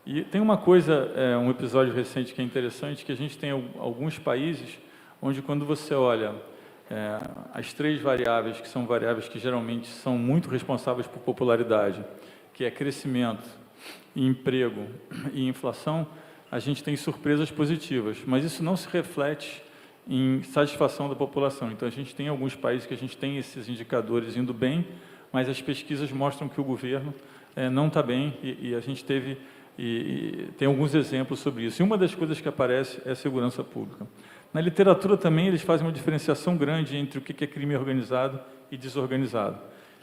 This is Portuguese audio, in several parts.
E tem uma coisa, um episódio recente que é interessante, que a gente tem alguns países onde, quando você olha as três variáveis, que são variáveis que geralmente são muito responsáveis por popularidade, que é crescimento, emprego e inflação, a gente tem surpresas positivas, mas isso não se reflete em satisfação da população. Então, a gente tem alguns países que a gente tem esses indicadores indo bem, mas as pesquisas mostram que o governo não está bem, e a gente teve... E tem alguns exemplos sobre isso. E uma das coisas que aparece é a segurança pública. Na literatura também eles fazem uma diferenciação grande entre o que é crime organizado e desorganizado.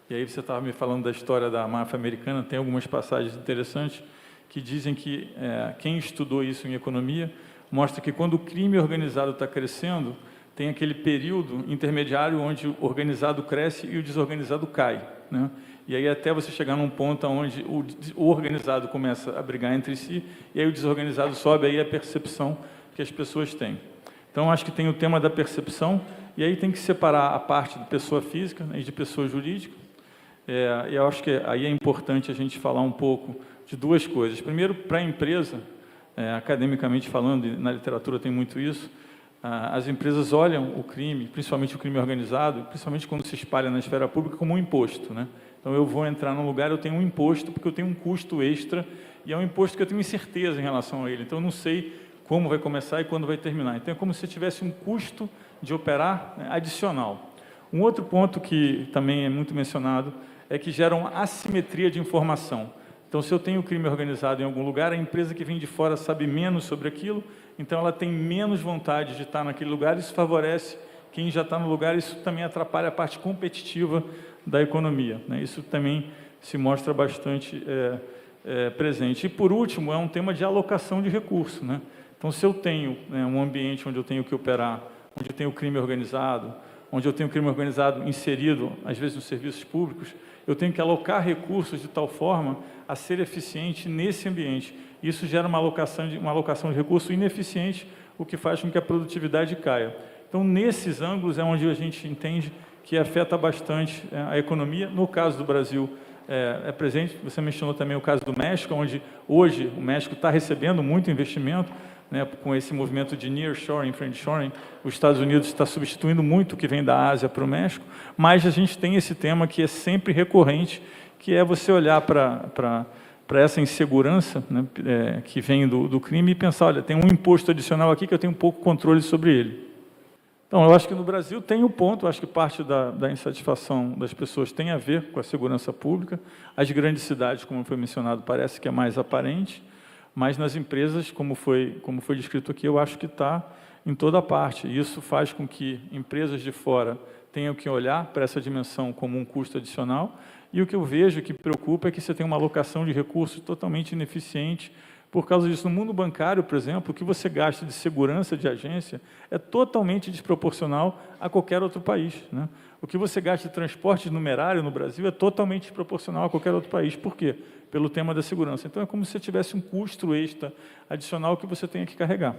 E aí você estava me falando da história da máfia americana, tem algumas passagens interessantes que dizem que quem estudou isso em economia mostra que quando o crime organizado está crescendo, tem aquele período intermediário onde o organizado cresce e o desorganizado cai, né? E aí até você chegar num ponto onde o organizado começa a brigar entre si, e aí o desorganizado sobe, aí é a percepção que as pessoas têm. Então, acho que tem o tema da percepção, e aí tem que separar a parte de pessoa física, né, e de pessoa jurídica. E eu acho que aí é importante a gente falar um pouco de duas coisas. Primeiro, para a empresa, academicamente falando, e na literatura tem muito isso, as empresas olham o crime, principalmente o crime organizado, principalmente quando se espalha na esfera pública, como um imposto, né? Então, eu vou entrar num lugar, eu tenho um imposto, porque eu tenho um custo extra, e é um imposto que eu tenho incerteza em relação a ele. Então, eu não sei como vai começar e quando vai terminar. Então, é como se tivesse um custo de operar, né, adicional. Um outro ponto que também é muito mencionado é que gera uma assimetria de informação. Então, se eu tenho crime organizado em algum lugar, a empresa que vem de fora sabe menos sobre aquilo, então ela tem menos vontade de estar naquele lugar, isso favorece quem já está no lugar, isso também atrapalha a parte competitiva da economia, né? Isso também se mostra bastante presente. E, por último, é um tema de alocação de recursos, né? Então, se eu tenho, né, um ambiente onde eu tenho que operar, onde eu tenho crime organizado, onde eu tenho crime organizado inserido, às vezes, nos serviços públicos, eu tenho que alocar recursos de tal forma a ser eficiente nesse ambiente. Isso gera uma alocação de recurso ineficiente, o que faz com que a produtividade caia. Então, nesses ângulos é onde a gente entende que afeta bastante a economia. No caso do Brasil, é presente, você mencionou também o caso do México, onde hoje o México está recebendo muito investimento, né, com esse movimento de nearshoring, friendshoring. Os Estados Unidos está substituindo muito o que vem da Ásia para o México, mas a gente tem esse tema que é sempre recorrente, que é você olhar para essa insegurança, né, que vem do crime, e pensar, olha, tem um imposto adicional aqui que eu tenho pouco controle sobre ele. Então, eu acho que no Brasil tem o ponto, acho que parte da insatisfação das pessoas tem a ver com a segurança pública. As grandes cidades, como foi mencionado, parece que é mais aparente, mas nas empresas, como foi descrito aqui, eu acho que está em toda parte. Isso faz com que empresas de fora tenham que olhar para essa dimensão como um custo adicional, e o que eu vejo que preocupa é que você tem uma alocação de recursos totalmente ineficiente. Por causa disso, no mundo bancário, por exemplo, o que você gasta de segurança de agência é totalmente desproporcional a qualquer outro país, né? O que você gasta de transporte numerário no Brasil é totalmente desproporcional a qualquer outro país. Por quê? Pelo tema da segurança. Então, é como se você tivesse um custo extra adicional que você tenha que carregar.